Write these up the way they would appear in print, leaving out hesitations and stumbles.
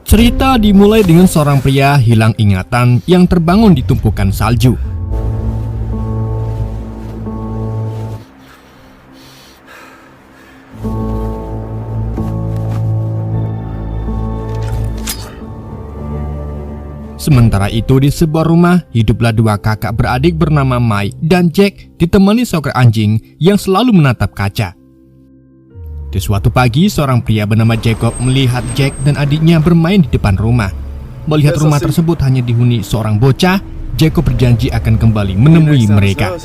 Cerita dimulai dengan seorang pria hilang ingatan yang terbangun di tumpukan salju. Sementara itu di sebuah rumah, hiduplah dua kakak beradik bernama Mai dan Jack ditemani seekor anjing yang selalu menatap kaca. Di suatu pagi, seorang pria bernama Jacob melihat Jack dan adiknya bermain di depan rumah. Melihat rumah tersebut hanya dihuni seorang bocah, Jacob berjanji akan kembali menemui mereka.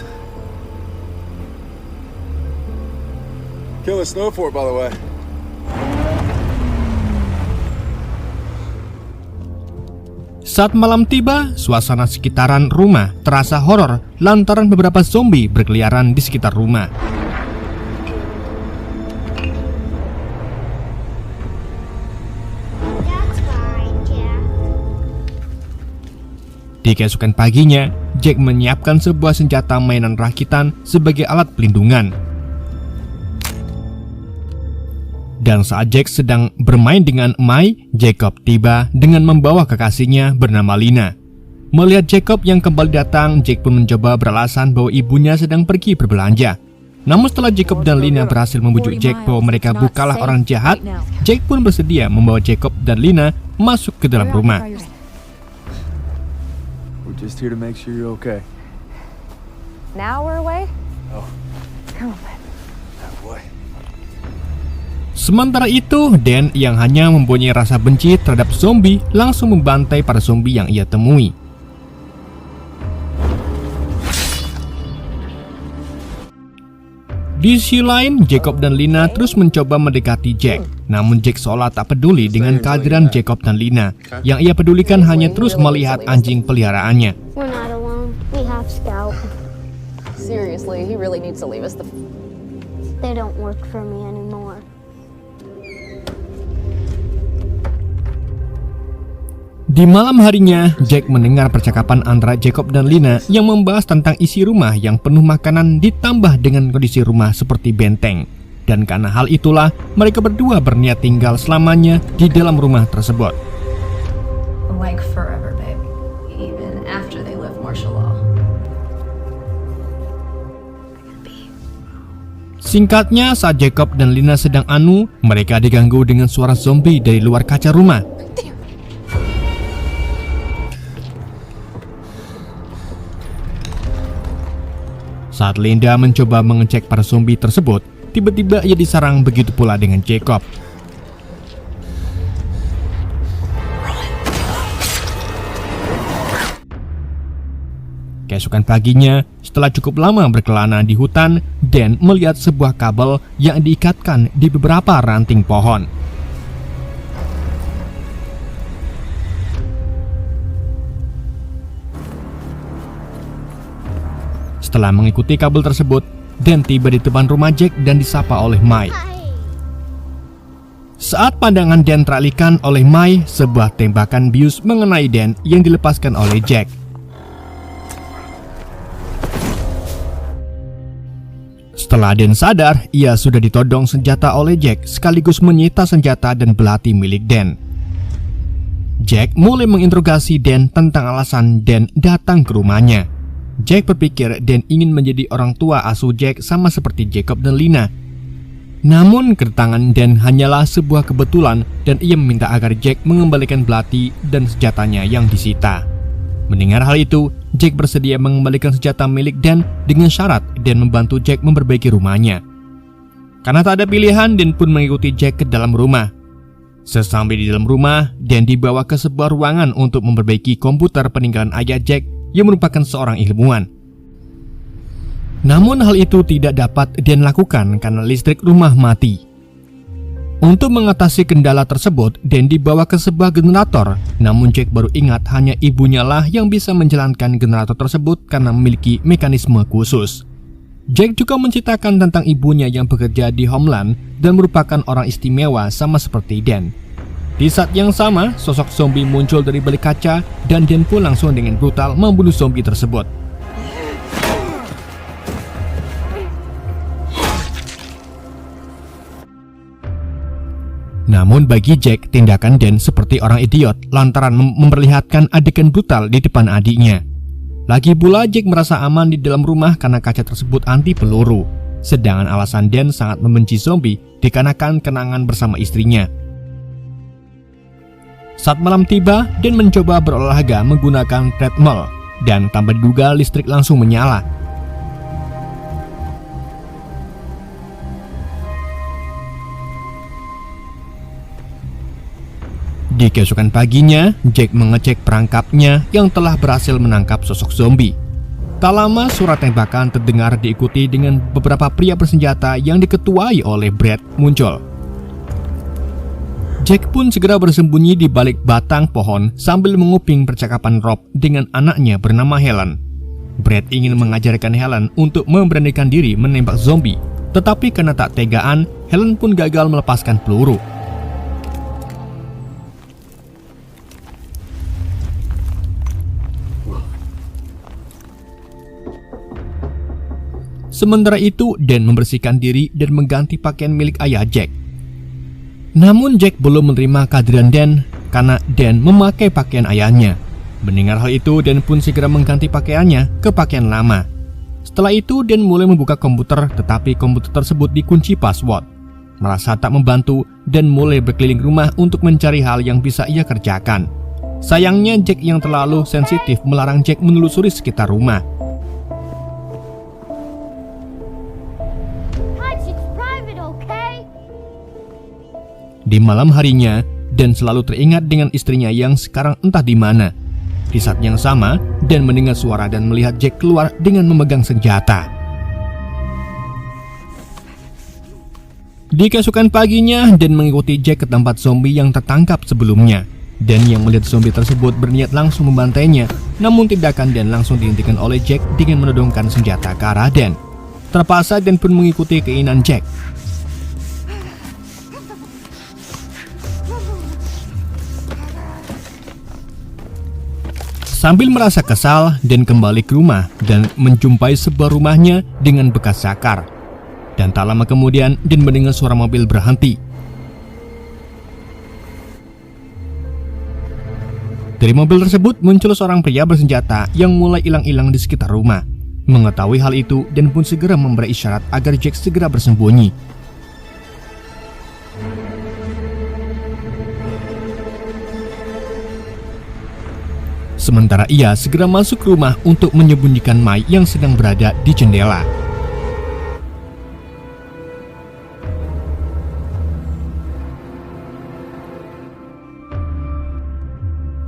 Saat malam tiba, suasana sekitaran rumah terasa horor lantaran beberapa zombie berkeliaran di sekitar rumah. Di keesokan paginya, Jack menyiapkan sebuah senjata mainan rakitan sebagai alat pelindungan. Dan saat Jack sedang bermain dengan Mai, Jacob tiba dengan membawa kekasihnya bernama Lina. Melihat Jacob yang kembali datang, Jack pun mencoba beralasan bahwa ibunya sedang pergi berbelanja. Namun setelah Jacob dan Lina berhasil membujuk Jack bahwa mereka bukanlah orang jahat, Jack pun bersedia membawa Jacob dan Lina masuk ke dalam rumah. We're just here to make sure you're okay. Now we're away? Oh, Come on. that boy. Sementara itu, Dan yang hanya mempunyai rasa benci terhadap zombie langsung membantai para zombie yang ia temui. Di sisi lain, Jacob dan Lina terus mencoba mendekati Jack. Namun Jack seolah tak peduli dengan kehadiran Jacob dan Lina. Yang ia pedulikan hanya terus melihat anjing peliharaannya. We're not alone. We have Scout. Seriously, he really needs to leave us the... They don't work for me anymore. Di malam harinya, Jack mendengar percakapan antara Jacob dan Lina yang membahas tentang isi rumah yang penuh makanan ditambah dengan kondisi rumah seperti benteng. Dan karena hal itulah, mereka berdua berniat tinggal selamanya di dalam rumah tersebut. Like forever, babe. Even after they live martial law. Singkatnya, saat Jacob dan Lina sedang mereka diganggu dengan suara zombie dari luar kaca rumah. Saat Linda mencoba mengecek para zombie tersebut, tiba-tiba ia diserang, begitu pula dengan Jacob. Keesokan paginya, setelah cukup lama berkelana di hutan, Dan melihat sebuah kabel yang diikatkan di beberapa ranting pohon. Setelah mengikuti kabel tersebut, Dan tiba di depan rumah Jack dan disapa oleh Mai. Saat pandangan Dan teralihkan oleh Mai, sebuah tembakan bius mengenai Dan yang dilepaskan oleh Jack. Setelah Dan sadar, ia sudah ditodong senjata oleh Jack sekaligus menyita senjata dan belati milik Dan. Jack mulai menginterogasi Dan tentang alasan Dan datang ke rumahnya. Jack berpikir Dan ingin menjadi orang tua asuh Jack sama seperti Jacob dan Lina. Namun kedatangan Dan hanyalah sebuah kebetulan dan ia meminta agar Jack mengembalikan belati dan senjatanya yang disita. Mendengar hal itu, Jack bersedia mengembalikan senjata milik Dan dengan syarat Dan membantu Jack memperbaiki rumahnya. Karena tak ada pilihan, Dan pun mengikuti Jack ke dalam rumah. Sesampai di dalam rumah, Dan dibawa ke sebuah ruangan untuk memperbaiki komputer peninggalan ayah Jack yang merupakan seorang ilmuwan. Namun hal itu tidak dapat Dan lakukan karena listrik rumah mati. Untuk mengatasi kendala tersebut, Dan dibawa ke sebuah generator. Namun Jack baru ingat hanya ibunya lah yang bisa menjalankan generator tersebut karena memiliki mekanisme khusus. Jack juga menceritakan tentang ibunya yang bekerja di Homeland dan merupakan orang istimewa sama seperti Dan. Di saat yang sama, sosok zombie muncul dari balik kaca dan Dan pun langsung dengan brutal membunuh zombie tersebut. Namun bagi Jack, tindakan Dan seperti orang idiot lantaran memperlihatkan adegan brutal di depan adiknya. Lagi pula Jack merasa aman di dalam rumah karena kaca tersebut anti peluru. Sedangkan alasan Dan sangat membenci zombie dikarenakan kenangan bersama istrinya. Saat malam tiba, Dan mencoba berolahraga menggunakan treadmill dan tanpa diduga listrik langsung menyala. Di keesokan paginya, Jack mengecek perangkapnya yang telah berhasil menangkap sosok zombie. Tak lama suara tembakan terdengar diikuti dengan beberapa pria bersenjata yang diketuai oleh Brad muncul. Jack pun segera bersembunyi di balik batang pohon sambil menguping percakapan Rob dengan anaknya bernama Helen. Brad ingin mengajarkan Helen untuk memberanikan diri menembak zombie, tetapi karena tak tegaan, Helen pun gagal melepaskan peluru. Sementara itu, Dan membersihkan diri dan mengganti pakaian milik ayah Jack. Namun Jack belum menerima kehadiran Dan karena Dan memakai pakaian ayahnya. Mendengar hal itu, Dan pun segera mengganti pakaiannya ke pakaian lama. Setelah itu, Dan mulai membuka komputer, tetapi komputer tersebut dikunci password. Merasa tak membantu, Dan mulai berkeliling rumah untuk mencari hal yang bisa ia kerjakan. Sayangnya Jack yang terlalu sensitif melarang Jack menelusuri sekitar rumah. Di malam harinya, Dan selalu teringat dengan istrinya yang sekarang entah di mana. Di saat yang sama, Dan mendengar suara dan melihat Jack keluar dengan memegang senjata. Di keesokan paginya, Dan mengikuti Jack ke tempat zombie yang tertangkap sebelumnya. Dan yang melihat zombie tersebut berniat langsung membantainya, namun tindakan Dan langsung dihentikan oleh Jack dengan menodongkan senjata ke arah Dan. Terpaksa Dan pun mengikuti keinginan Jack. Sambil merasa kesal, Dan kembali ke rumah dan menjumpai sebuah rumahnya dengan bekas zakar. Dan tak lama kemudian, Dan mendengar suara mobil berhenti. Dari mobil tersebut muncul seorang pria bersenjata yang mulai hilang-hilang di sekitar rumah. Mengetahui hal itu, Dan pun segera memberi isyarat agar Jack segera bersembunyi. Sementara ia segera masuk ke rumah untuk menyembunyikan Mai yang sedang berada di jendela.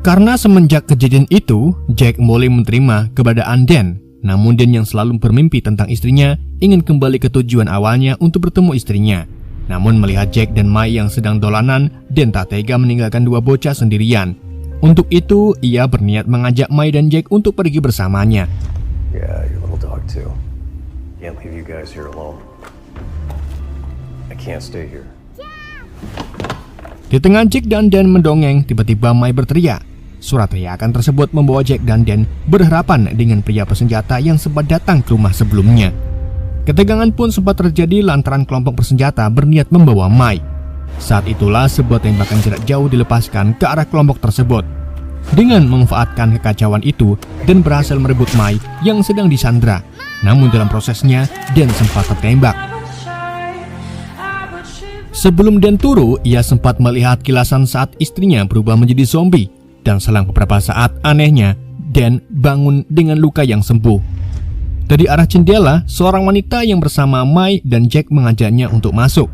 Karena semenjak kejadian itu, Jack mulai menerima keberadaan Dan. Namun Dan yang selalu bermimpi tentang istrinya ingin kembali ke tujuan awalnya untuk bertemu istrinya. Namun melihat Jack dan Mai yang sedang dolanan, Dan tak tega meninggalkan dua bocah sendirian. Untuk itu, ia berniat mengajak Mai dan Jack untuk pergi bersamanya. Yeah, your little dog too. Can't leave you guys here alone. I can't stay here. Di tengah Jack dan Dan mendongeng, tiba-tiba Mai berteriak. Suara teriakan tersebut membawa Jack dan Dan berhadapan dengan pria bersenjata yang sempat datang ke rumah sebelumnya. Ketegangan pun sempat terjadi lantaran kelompok bersenjata berniat membawa Mai. Saat itulah sebuah tembakan jarak jauh dilepaskan ke arah kelompok tersebut. Dengan memanfaatkan kekacauan itu, Dan berhasil merebut Mai yang sedang disandra. Namun dalam prosesnya, Dan sempat tertembak. Sebelum Dan turu, ia sempat melihat kilasan saat istrinya berubah menjadi zombie. Dan selang beberapa saat, anehnya, Dan bangun dengan luka yang sembuh. Dari arah jendela, seorang wanita yang bersama Mai dan Jack mengajaknya untuk masuk.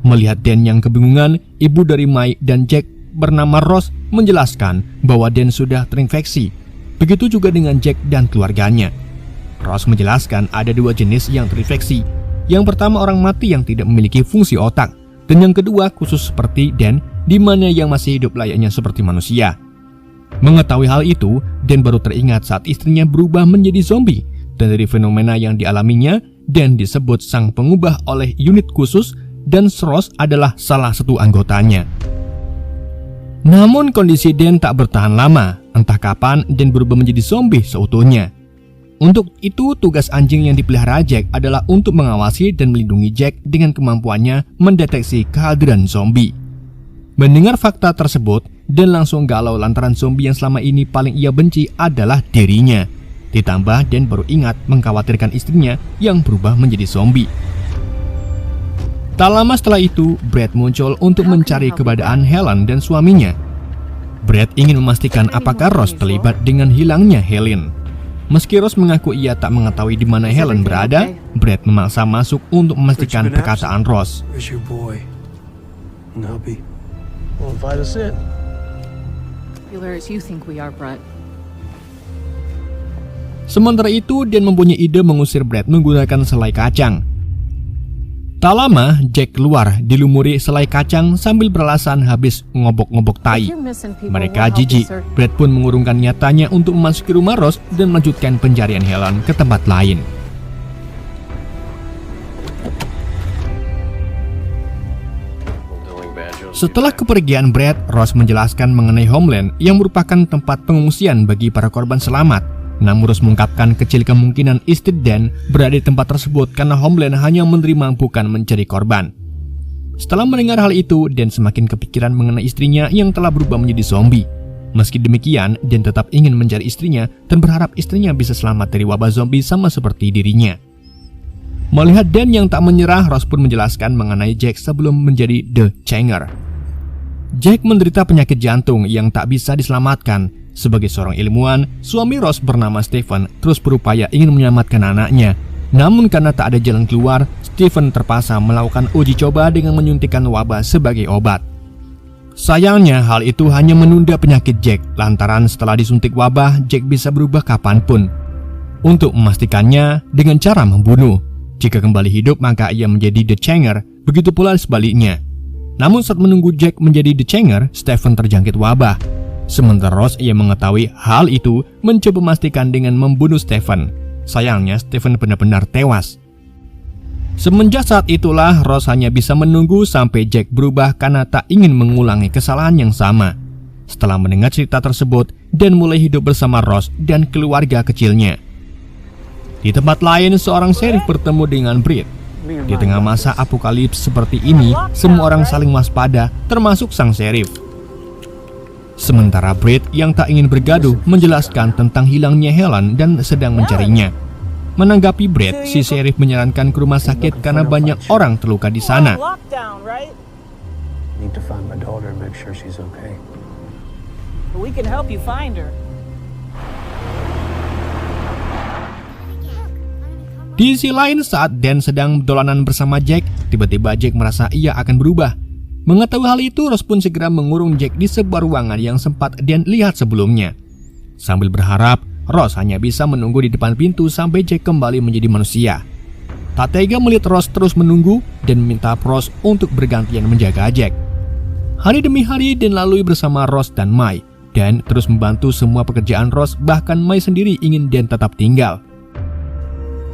Melihat Dan yang kebingungan, ibu dari Mai dan Jack bernama Rose menjelaskan bahwa Dan sudah terinfeksi. Begitu juga dengan Jack dan keluarganya. Rose menjelaskan ada dua jenis yang terinfeksi. Yang pertama orang mati yang tidak memiliki fungsi otak, dan yang kedua khusus seperti Dan, di mana yang masih hidup layaknya seperti manusia. Mengetahui hal itu, Dan baru teringat saat istrinya berubah menjadi zombie, dan dari fenomena yang dialaminya, Dan disebut sang pengubah oleh unit khusus, dan Rose adalah salah satu anggotanya. Namun kondisi Dan tak bertahan lama. Entah kapan Dan berubah menjadi zombie seutuhnya. Untuk itu tugas anjing yang dipelihara Jack adalah untuk mengawasi dan melindungi Jack dengan kemampuannya mendeteksi kehadiran zombie. Mendengar fakta tersebut, Dan langsung galau lantaran zombie yang selama ini paling ia benci adalah dirinya. Ditambah Dan baru ingat mengkhawatirkan istrinya yang berubah menjadi zombie. Tak lama setelah itu, Brad muncul untuk mencari keberadaan Helen dan suaminya. Brad ingin memastikan apakah Ross terlibat dengan hilangnya Helen. Meski Ross mengaku ia tak mengetahui di mana Helen berada, Brad memaksa masuk untuk memastikan perkataan Ross. Where's your boy? And hubby? Well, invite us in. Popular as you think we are, Brett. Sementara itu, Dan mempunyai ide mengusir Brad menggunakan selai kacang. Tak lama, Jack keluar dilumuri selai kacang sambil beralasan habis ngobok-ngobok tai. Mereka jijik. Brad pun mengurungkan niatannya untuk memasuki rumah Ross dan melanjutkan pencarian Helen ke tempat lain. Setelah kepergian Brad, Ross menjelaskan mengenai Homeland yang merupakan tempat pengungsian bagi para korban selamat. Namun Ross mengungkapkan kecil kemungkinan istri Dan berada di tempat tersebut karena Homeland hanya menerima bukan mencari korban. Setelah mendengar hal itu, Dan semakin kepikiran mengenai istrinya yang telah berubah menjadi zombie. Meski demikian, Dan tetap ingin mencari istrinya dan berharap istrinya bisa selamat dari wabah zombie sama seperti dirinya. Melihat Dan yang tak menyerah, Ross pun menjelaskan mengenai Jack sebelum menjadi The Changer. Jack menderita penyakit jantung yang tak bisa diselamatkan. Sebagai seorang ilmuwan, suami Ross bernama Stephen terus berupaya ingin menyelamatkan anaknya. Namun karena tak ada jalan keluar, Stephen terpaksa melakukan uji coba dengan menyuntikkan wabah sebagai obat. Sayangnya hal itu hanya menunda penyakit Jack, lantaran setelah disuntik wabah, Jack bisa berubah kapanpun. Untuk memastikannya dengan cara membunuh. Jika kembali hidup maka ia menjadi The Changer, begitu pula sebaliknya. Namun saat menunggu Jack menjadi The Changer, Stephen terjangkit wabah. Sementara Ross ia mengetahui hal itu mencoba memastikan dengan membunuh Stephen. Sayangnya Stephen benar-benar tewas. Semenjak saat itulah Ross hanya bisa menunggu sampai Jack berubah karena tak ingin mengulangi kesalahan yang sama. Setelah mendengar cerita tersebut, Dan mulai hidup bersama Ross dan keluarga kecilnya. Di tempat lain, seorang sheriff bertemu dengan Britt. Di tengah masa apokalips seperti ini, semua orang saling waspada, termasuk sang sheriff. Sementara Britt yang tak ingin bergaduh menjelaskan tentang hilangnya Helen dan sedang mencarinya. Menanggapi Britt, si sheriff menyarankan ke rumah sakit karena banyak orang terluka di sana. Need to find my daughter and make sure she's okay. We can help you find her. Di sisi lain, saat Dan sedang dolanan bersama Jack, tiba-tiba Jack merasa ia akan berubah. Mengetahui hal itu, Ross pun segera mengurung Jack di sebuah ruangan yang sempat Dan lihat sebelumnya. Sambil berharap, Ross hanya bisa menunggu di depan pintu sampai Jack kembali menjadi manusia. Tak tega melihat Ross terus menunggu dan meminta Ross untuk bergantian menjaga Jack. Hari demi hari Dan lalui bersama Ross dan Mai. Dan terus membantu semua pekerjaan Ross, bahkan Mai sendiri ingin Dan tetap tinggal.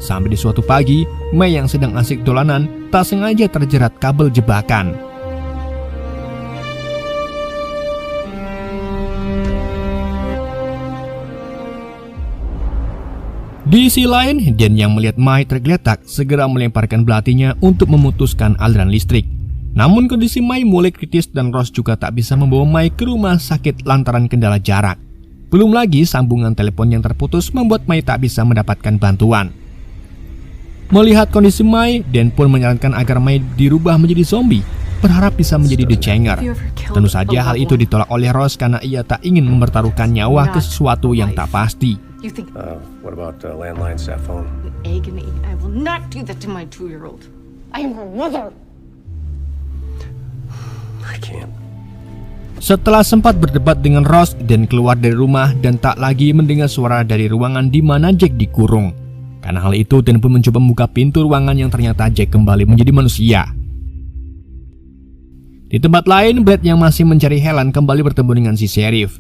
Sampai di suatu pagi, Mai yang sedang asik dolanan tak sengaja terjerat kabel jebakan. Di sisi lain, Dan yang melihat Mai tergeletak segera melemparkan belatinya untuk memutuskan aliran listrik. Namun kondisi Mai mulai kritis dan Ross juga tak bisa membawa Mai ke rumah sakit lantaran kendala jarak. Belum lagi sambungan telepon yang terputus membuat Mai tak bisa mendapatkan bantuan. Melihat kondisi Mai, Dan pun menyarankan agar Mai dirubah menjadi zombie, berharap bisa menjadi The Changer. Tentu saja hal itu ditolak oleh Ross karena ia tak ingin mempertaruhkan nyawa ke sesuatu yang tak pasti. What about landline cell phone? Agony. I will not do that to my 2-year-old. I am her mother. I can't. Setelah sempat berdebat dengan Ross, Dan keluar dari rumah dan tak lagi mendengar suara dari ruangan di mana Jack dikurung. Karena hal itu, Dan pun mencoba membuka pintu ruangan yang ternyata Jack kembali menjadi manusia. Di tempat lain, Brad yang masih mencari Helen kembali bertemu dengan si sheriff.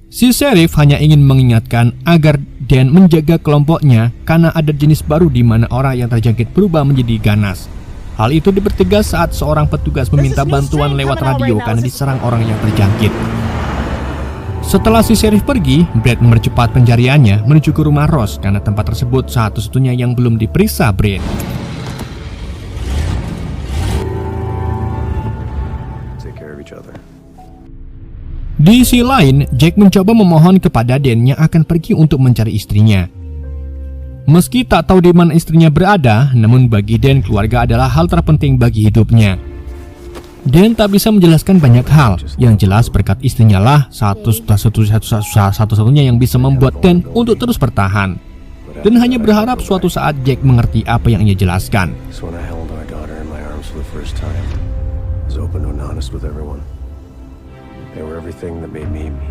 Si sheriff hanya ingin mengingatkan agar Dan menjaga kelompoknya karena ada jenis baru di mana orang yang terjangkit berubah menjadi ganas. Hal itu dipertegas saat seorang petugas meminta bantuan lewat radio karena diserang orang yang terjangkit. Setelah si sheriff pergi, Brad mempercepat pencariannya menuju ke rumah Ross karena tempat tersebut satu-satunya yang belum diperiksa Brad. Take care of each other. Di sisi lain, Jack mencoba memohon kepada Dan yang akan pergi untuk mencari istrinya. Meski tak tahu di mana istrinya berada, namun bagi Dan keluarga adalah hal terpenting bagi hidupnya. Dan tak bisa menjelaskan banyak hal, yang jelas berkat istrinya lah satu-satunya yang bisa membuat Dan untuk terus bertahan. Dan hanya berharap suatu saat Jack mengerti apa yang ia jelaskan. So when I held our daughter in my arms for the first time, I was open and honest with everyone. They were everything that made me me.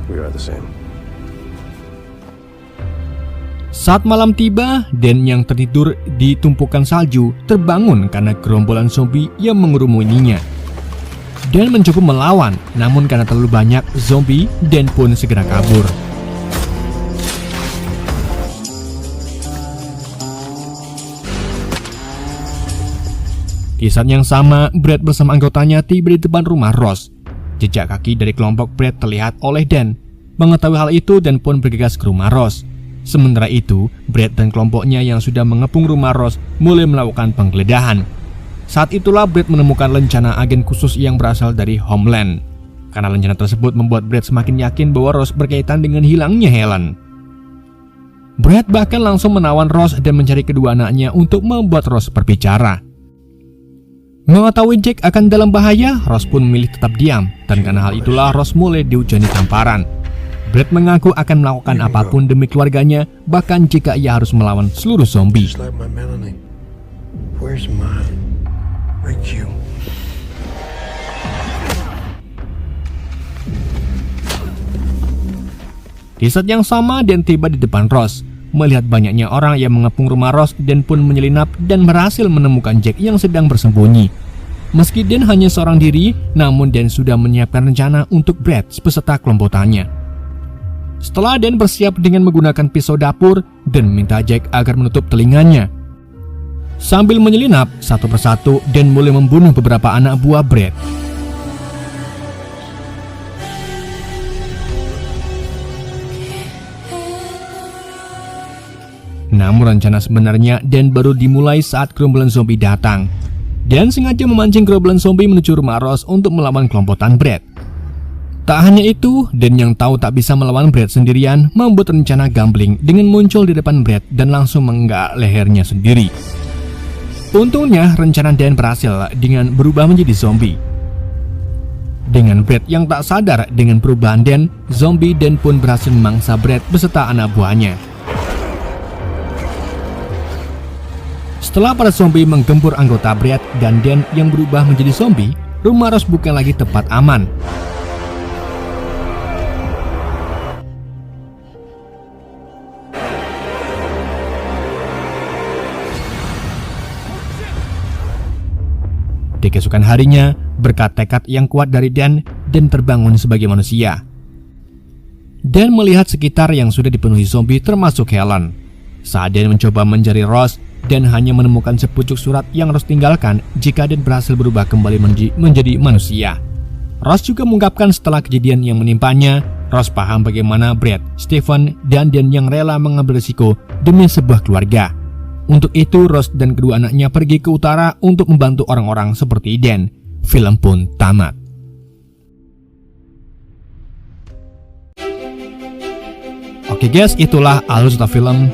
We are the same. Saat malam tiba, Dan yang tertidur di tumpukan salju terbangun karena gerombolan zombie yang mengerumuninya. Dan mencoba melawan, namun karena terlalu banyak zombie, Dan pun segera kabur. Di saat yang sama, Brad bersama anggotanya tiba di depan rumah Ross. Jejak kaki dari kelompok Brad terlihat oleh Dan. Mengetahui hal itu, Dan pun bergegas ke rumah Ross. Sementara itu, Brad dan kelompoknya yang sudah mengepung rumah Ross mulai melakukan penggeledahan. Saat itulah Brad menemukan lencana agen khusus yang berasal dari Homeland. Karena lencana tersebut membuat Brad semakin yakin bahwa Ross berkaitan dengan hilangnya Helen. Brad bahkan langsung menawan Ross dan mencari kedua anaknya untuk membuat Ross berbicara. Mengetahui Jack akan dalam bahaya, Ross pun memilih tetap diam, dan karena hal itulah Ross mulai dihujani tamparan. Brad mengaku akan melakukan apapun demi keluarganya, bahkan jika ia harus melawan seluruh zombie. Just like my Melanie. Where's mine? Right, you. Di saat yang sama, Dan tiba di depan Ross. Melihat banyaknya orang yang mengepung rumah Ross, Dan pun menyelinap dan berhasil menemukan Jack yang sedang bersembunyi. Meski Dan hanya seorang diri, namun Dan sudah menyiapkan rencana untuk Brad beserta kelompokannya. Setelah Dan bersiap dengan menggunakan pisau dapur, Dan meminta Jack agar menutup telinganya. Sambil menyelinap, satu persatu Dan mulai membunuh beberapa anak buah Brad. Namun rencana sebenarnya Dan baru dimulai saat gerombolan zombie datang. Dan sengaja memancing gerombolan zombie menuju rumah Ross untuk melawan kelompokan Brad. Tak hanya itu, Dan yang tahu tak bisa melawan Brad sendirian membuat rencana gambling dengan muncul di depan Brad dan langsung mengenggak lehernya sendiri. Untungnya rencana Dan berhasil dengan berubah menjadi zombie. Dengan Brad yang tak sadar dengan perubahan Dan, zombie Dan pun berhasil memangsa Brad beserta anak buahnya. Setelah para zombie menggempur anggota Brad dan Dan yang berubah menjadi zombie, rumah Ross bukan lagi tempat aman. Di keesokan harinya, berkat tekad yang kuat dari Dan terbangun sebagai manusia. Dan melihat sekitar yang sudah dipenuhi zombie termasuk Helen. Saat Dan mencoba mencari Ross, Dan hanya menemukan sepucuk surat yang Ross tinggalkan jika Dan berhasil berubah kembali menjadi manusia. Ross juga mengungkapkan setelah kejadian yang menimpanya, Ross paham bagaimana Brad, Stephen, dan Dan yang rela mengambil risiko demi sebuah keluarga. Untuk itu, Ross dan kedua anaknya pergi ke utara untuk membantu orang-orang seperti Dan. Film pun tamat. Oke guys, itulah alur cerita film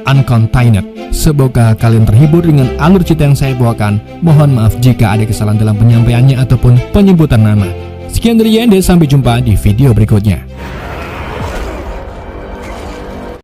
Uncontained. Semoga kalian terhibur dengan alur cerita yang saya bawakan. Mohon maaf jika ada kesalahan dalam penyampaiannya ataupun penyebutan nama. Sekian dari Yende, sampai jumpa di video berikutnya.